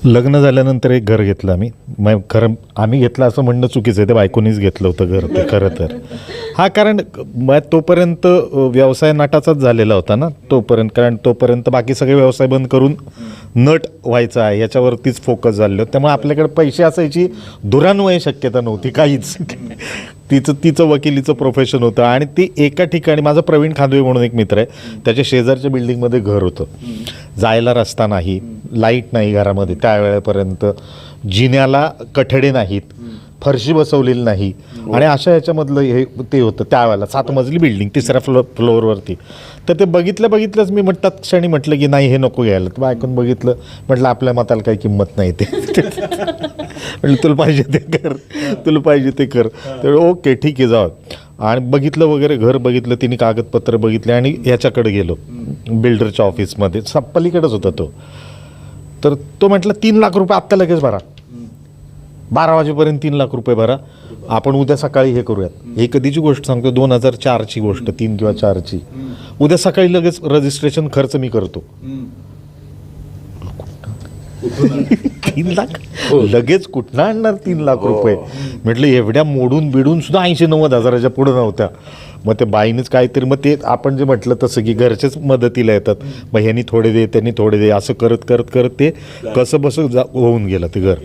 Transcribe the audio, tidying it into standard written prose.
लग्न झाल्यानंतर एक घर घेतलं आम्ही. मग खरं आम्ही घेतलं असं म्हणणं चुकीचं आहे, ते बायकोनीच घेतलं होतं घर ते खरं तर. हा कारण मग तोपर्यंत व्यवसाय नटाचाच झालेला होता ना तोपर्यंत, कारण तोपर्यंत बाकी सगळे व्यवसाय बंद करून नट व्हायचा आहे याच्यावरतीच फोकस झालेलं होतं. त्यामुळे आपल्याकडे पैसे असायची दुरान्वय शक्यता नव्हती काहीच. तिचं वकिलीचं प्रोफेशन होतं आणि ती एका ठिकाणी, माझा प्रवीण खांदवे म्हणून एक मित्र आहे, त्याच्या शेजारच्या बिल्डिंगमध्ये घर होतं. जायला रस्ता नाही, लाईट नाही घरामध्ये त्यावेळेपर्यंत, जिन्याला कठडे नाहीत, फरशी बसवलेली नाही आणि अशा याच्यामधलं हे ते होतं त्यावेळेला. 7 मजली बिल्डिंग, 3ऱ्या फ्लोअरवरती. तर ते बघितलंच मी म्हणतात क्षणी म्हटलं की नाही हे नको घ्यायला. तर ऐकून बघितलं, म्हटलं आपल्या मताला काही किंमत नाही ते. म्हटलं तुला पाहिजे ते कर, तुला पाहिजे ते कर. तर ओके ठीक आहे जाऊ. आणि बघितलं वगैरे, घर बघितलं, तिने कागदपत्र बघितले आणि ह्याच्याकडे गेलो बिल्डरच्या ऑफिसमध्ये, पलीकडेच होता तो. तर तो म्हटलं 3 लाख रुपये आत्ता लगेच भरा, 12 वाजेपर्यंत 3 लाख रुपये भरा, आपण उद्या सकाळी हे करूयात. ही कधीची गोष्ट सांगतो, 2004ची गोष्ट, 3 किंवा 4ची. उद्या सकाळी लगेच रजिस्ट्रेशन खर्च मी करतो. 3 लाख लगेच कुठनं आणणार 3 लाख रुपये? म्हटलं एवढ्या मोडून बिडून सुद्धा 80-90 हजाराच्या पुढे नव्हत्या. मग ते बाईनेच काहीतरी, मग ते आपण जे म्हटलं तसं की घरचेच मदतीला येतात, मग ह्यांनी थोडे दे त्यांनी थोडे दे, असं करत करत करत ते कसं बसं होऊन गेलं ते घर.